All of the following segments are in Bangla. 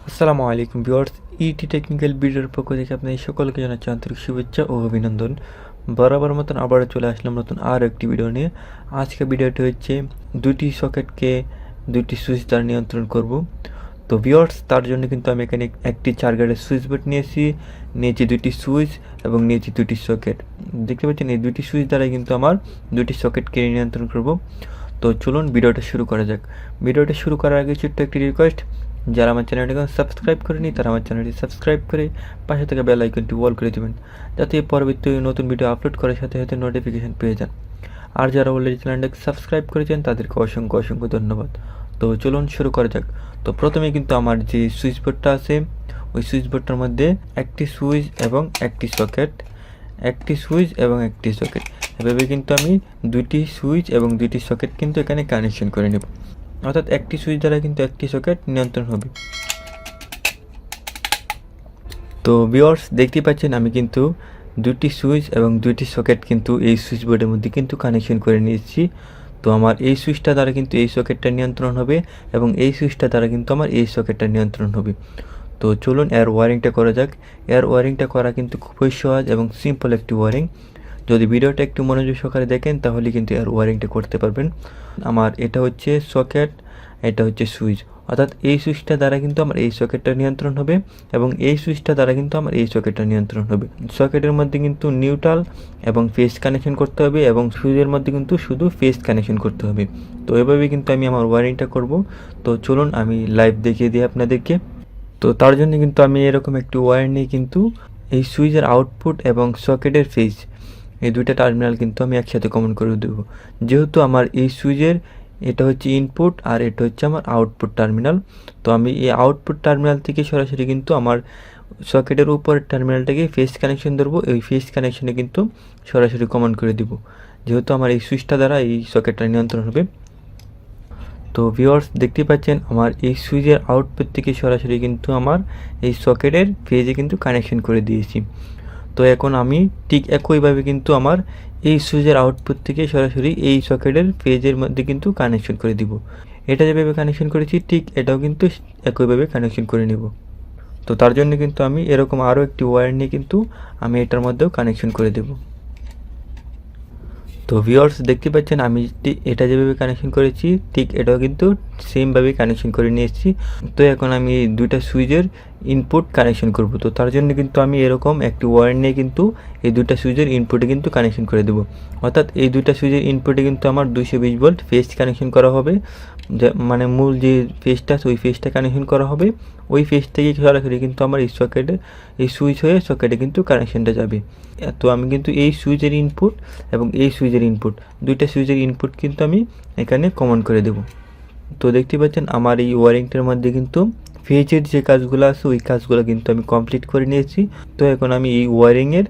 আসসালামু আলাইকুম ভিউয়ার্স, ইটি টেকনিক্যাল ভিডিওর পক্ষ থেকে আপনাদের সকলকে জানাচ্ছি আন্তরিক শুভেচ্ছা ও অভিনন্দন। বরাবর মতন আবারও চলে আসলাম নতুন আর একটি ভিডিও নিয়ে। আজকে ভিডিওটি হচ্ছে দুটি সকেটকে দুটি সুইচ দ্বারা নিয়ন্ত্রণ করব। তো ভিউয়ার্স, তার জন্য কিন্তু আমি এখানে একটি চার্জারের সুইচ বোর্ড নিয়েছি দুটি সুইচ এবং নিয়েছি দুটি সকেট। দেখতে পাচ্ছেন, এই দুটি সুইচ দ্বারাই কিন্তু আমার দুটি সকেটকে নিয়ন্ত্রণ করব। তো চলুন ভিডিওটা শুরু করা যাক। ভিডিওটা শুরু করার আগে ছোট্ট একটি রিকোয়েস্ট, যারা আমার চ্যানেলটিকে সাবস্ক্রাইব করেনি তারা আমার চ্যানেলটি সাবস্ক্রাইব করে পাশে থাকা বেল আইকনটি অল করে দেবেন, যাতে পরবর্তী নতুন ভিডিও আপলোড করার সাথে সাথে নোটিফিকেশন পেয়ে যান। আর যারা অলরেডি চ্যানেলটাকে সাবস্ক্রাইব করেছেন তাদেরকে অসংখ্য অসংখ্য ধন্যবাদ। তো চলুন শুরু করা যাক। তো প্রথমে কিন্তু আমার যে সুইচ বোর্ডটা আছে, ওই সুইচ বোর্ডটার মধ্যে একটি সুইচ এবং একটি সকেট, এভাবে কিন্তু আমি দুটি সুইচ এবং দুটি সকেট কিন্তু এখানে কানেকশন করে নেব। অর্থাৎ একটি সুইচ দ্বারা কিন্তু একটি সকেট নিয়ন্ত্রণ হবে। তো ভিউয়ার্স, দেখতে পাচ্ছেন আমি কিন্তু দুটি সুইচ এবং দুটি সকেট কিন্তু এই সুইচ বোর্ডের মধ্যে কিন্তু কানেকশন করে নিয়েছি। তো আমার এই সুইচটা দ্বারা কিন্তু এই সকেটটা নিয়ন্ত্রণ হবে এবং এই সুইচটা দ্বারা কিন্তু আমার এই সকেটটা নিয়ন্ত্রণ হবে। তো চলুন এর ওয়ারিংটা করা যাক। এর ওয়ারিংটা করা কিন্তু খুবই সহজ এবং সিম্পল একটি ওয়ারিং। যদি ভিডিওটা একটু মনোযোগ সহকারে দেখেন তাহলে কিন্তু এর ওয়ারিংটা করতে পারবেন। আমার এটা হচ্ছে সকেট, এটা হচ্ছে সুইচ। অর্থাৎ এই সুইচটা দ্বারা কিন্তু আমার এই সকেটটা নিয়ন্ত্রণ হবে এবং এই সুইচটা দ্বারা কিন্তু আমার এই সকেটটা নিয়ন্ত্রণ হবে। সকেটের মধ্যে কিন্তু নিউট্রাল এবং ফেজ কানেকশন করতে হবে এবং সুইচের মধ্যে কিন্তু শুধু ফেজ কানেকশন করতে হবে। তো এভাবে কিন্তু আমি আমার ওয়ারিংটা করব। তো চলুন আমি লাইভ দেখিয়ে দিই আপনাদেরকে। তো তার জন্য কিন্তু আমি এরকম একটি ওয়্যার নিয়ে কিন্তু এই সুইচের আউটপুট এবং সকেটের ফেজ, এই দুইটা টার্মিনাল কিন্তু আমি একসাথে কমন করে দেবো। যেহেতু আমার এই সুইচের এটা হচ্ছে ইনপুট আর এটা হচ্ছে আমার আউটপুট টার্মিনাল, তো আমি এই আউটপুট টার্মিনাল থেকে সরাসরি কিন্তু আমার সকেটের উপরের টার্মিনালটাকে ফেজ কানেকশন ধরবো। এই ফেজ কানেকশনে কিন্তু সরাসরি কমন করে দিব, যেহেতু আমার এই সুইচটা দ্বারা এই সকেটটা নিয়ন্ত্রণ হবে। তো ভিউয়ার্স, দেখতে পাচ্ছেন আমার এই সুইচের আউটপুট থেকে সরাসরি কিন্তু আমার এই সকেটের ফেজে কিন্তু কানেকশন করে দিয়েছি। তো এখন আমি ঠিক একইভাবে কিন্তু আমার এই সুইচের আউটপুট থেকে সরাসরি এই সকেটের ফেজের মধ্যে কিন্তু কানেকশন করে দিব। এটা যেভাবে কানেকশন করেছি ঠিক এটাও কিন্তু একইভাবে কানেকশন করে নিব। তো তার জন্য কিন্তু আমি এরকম আরও একটি ওয়্যার নিয়ে কিন্তু আমি এটার মধ্যেও কানেকশন করে দেব। তো ভিউয়ার্স, দেখতে পাচ্ছেন আমি এটা যেভাবে কানেকশন করেছি ঠিক এটাও কিন্তু সেমভাবে কানেকশন করে নিয়ে এসেছি। তো এখন আমি এই দুইটা সুইচের ইনপুট কানেকশন করব। তো তার জন্য কিন্তু আমি এরকম একটি ওয়্যার নিয়ে কিন্তু এই দুইটা সুইচের ইনপুটে কিন্তু কানেকশন করে দেবো। অর্থাৎ এই দুইটা সুইচের ইনপুটে কিন্তু আমার 220 ভোল্ট ফেজ কানেকশন করা হবে, মানে মূল যে ফেজটা আছে ওই ফেজটা কানেকশন করা হবে। ওই ফেজ থেকে সরাসরি কিন্তু আমার এই সকেটে এই সুইচ হয়ে সকেটে কিন্তু কানেকশনটা যাবে। তো আমি কিন্তু এই সুইচের ইনপুট এবং এই সুইচের ইনপুট, দুইটা সুইচের ইনপুট কিন্তু আমি এখানে কমন করে দেব। তো দেখতে পাচ্ছেন আমার এই ওয়ারিংটার মধ্যে কিন্তু ফেজের যে কাজগুলো আছে ওই কাজগুলো কিন্তু আমি কমপ্লিট করে নিয়েছি। তো এখন আমি এই ওয়ারিংয়ের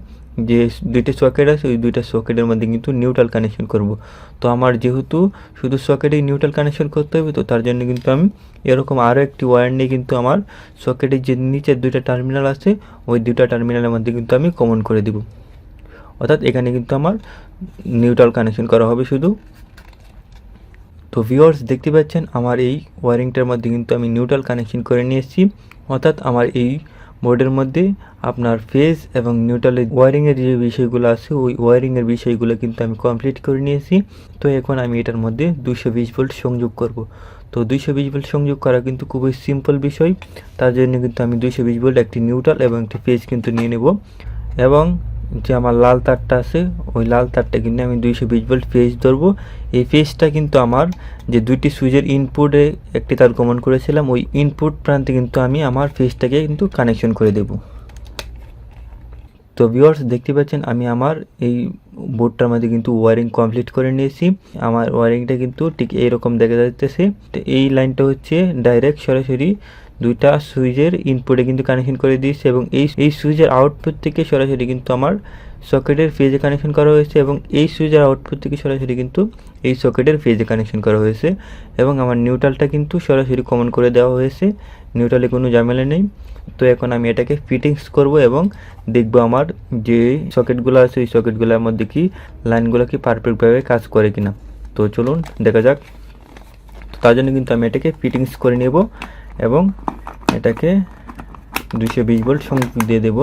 যে দুইটা সকেট আছে ওই দুইটা সকেটের মধ্যে কিন্তু নিউট্রাল কানেকশন করব। তো আমার যেহেতু শুধু সকেটেই নিউট্রাল কানেকশন করতে হবে, তো তার জন্য কিন্তু আমি এরকম আরও একটি ওয়্যার নিয়ে কিন্তু আমার সকেটের যে নিচের দুইটা টার্মিনাল আছে ওই দুইটা টার্মিনালের মধ্যে কিন্তু আমি কমন করে দিব। অর্থাৎ এখানে কিন্তু আমার নিউট্রাল কানেকশন করা হবে শুধু। তো ভিউয়ার্স, দেখতে পাচ্ছেন আমার এই ওয়ারিংটার মধ্যে কিন্তু আমি নিউট্রাল কানেকশন করে নিয়ে এসেছি। অর্থাৎ আমার এই বোর্ডের মধ্যে আপনার ফেজ এবং নিউট্রালের ওয়ারিংয়ের যে বিষয়গুলো আছে ওই ওয়ারিংয়ের বিষয়গুলো কিন্তু আমি কমপ্লিট করে নিয়েছি। তো এখন আমি এটার মধ্যে 220 ভোল্ট সংযোগ করব। তো 220 ভোল্ট সংযোগ করা কিন্তু খুবই সিম্পল বিষয়। তার জন্য কিন্তু আমি 220 ভোল্ট একটি নিউট্রাল এবং একটি ফেজ কিন্তু নিয়ে নেব এবং যে আমার লাল তারটা আছে ওই লাল তারটা কিন্তু আমি 220 ভোল্ট ফেজ ধরবো। এই ফেজটা কিন্তু আমার যে দুইটি সুইচের ইনপুটে একটি তার কমন করেছিলাম ওই ইনপুট প্রান্তে কিন্তু আমি আমার ফেজটাকে কিন্তু কানেকশন করে দেব। তো ভিউয়ার্স, দেখতে পাচ্ছেন আমি আমার এই বোর্ডটার মধ্যে কিন্তু ওয়ারিং কমপ্লিট করে নিয়েছি। আমার ওয়ারিংটা কিন্তু ঠিক এইরকম দেখা যাচ্ছে। তো এই লাইনটা হচ্ছে ডাইরেক্ট সরাসরি দুইটা সুইচের ইনপুটে কিন্তু কানেকশন করে দিয়েছে এবং এই সুইচের আউটপুট থেকে সরাসরি কিন্তু আমার সকেটের ফেজে কানেকশন করা হয়েছে এবং এই সুইচের আউটপুট থেকে সরাসরি কিন্তু এই সকেটের ফেজে কানেকশন করা হয়েছে এবং আমার নিউট্রালটা কিন্তু সরাসরি কমন করে দেওয়া হয়েছে, নিউট্রালে কোনো ঝামেলা নেই। তো এখন আমি এটাকে ফিটিংস করব এবং দেখব আমার যে সকেটগুলো আছে ওই সকেটগুলোর মধ্যে কি লাইনগুলো কি পারফেক্টভাবে কাজ করে কিনা। তো চলুন দেখা যাক। তো তার জন্য কিন্তু আমি এটাকে ফিটিংস করে নেব এবং এটাকে 220 ভোল্ট সংযোগ দিয়ে দেব।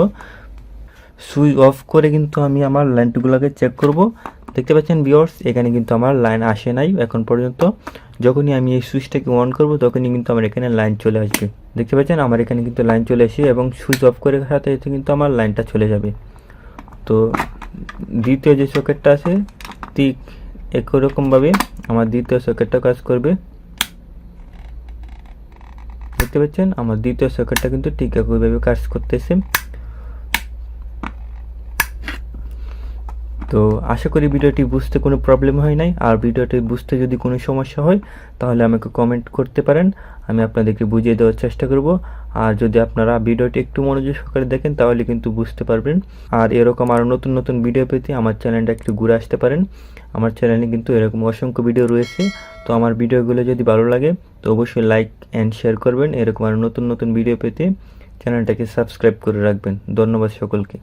সুইচ অফ করে কিন্তু আমি আমার লাইনগুলোকে চেক করব। দেখতে পাচ্ছেন ভিউয়ার্স, এখানে কিন্তু আমার লাইন আসে নাই এখন পর্যন্ত। যখনই আমি এই সুইচটাকে অন করব তখনই কিন্তু আমার এখানে লাইন চলে আসবে। দেখতে পাচ্ছেন আমার এখানে কিন্তু লাইন চলে আসে এবং সুইচ অফ করে সাথে সাথে কিন্তু আমার লাইনটা চলে যাবে। তো দ্বিতীয় যে সকেটটা আছে ঠিক একই রকমভাবে আমার দ্বিতীয় সকেটটা কাজ করবে। দেখতে পাচ্ছেন আমার দ্বিতীয় সকেটটা কিন্তু ঠিক একইভাবে কাজ করতেছে। তো আশা করি ভিডিওটি বুঝতে কোনো প্রবলেম হয় নাই। আর ভিডিওটি বুঝতে যদি কোনো সমস্যা হয় তাহলে আমাকে কমেন্ট করতে পারেন, আমি আপনাদেরকে বুঝিয়ে দেওয়ার চেষ্টা করব। আর যদি আপনারা ভিডিওটি একটু মনোযোগ সহকারে দেখেন তাহলে কিন্তু বুঝতে পারবেন। আর এরকম আরও নতুন নতুন ভিডিও পেতে আমার চ্যানেলটা একটু ঘুরে আসতে পারেন। আমার চ্যানেলে কিন্তু এরকম অসংখ্য ভিডিও রয়েছে। তো আমার ভিডিওগুলো যদি ভালো লাগে তো অবশ্যই লাইক অ্যান্ড শেয়ার করবেন। এরকম আরও নতুন নতুন ভিডিও পেতে চ্যানেলটাকে সাবস্ক্রাইব করে রাখবেন। ধন্যবাদ সকলকে।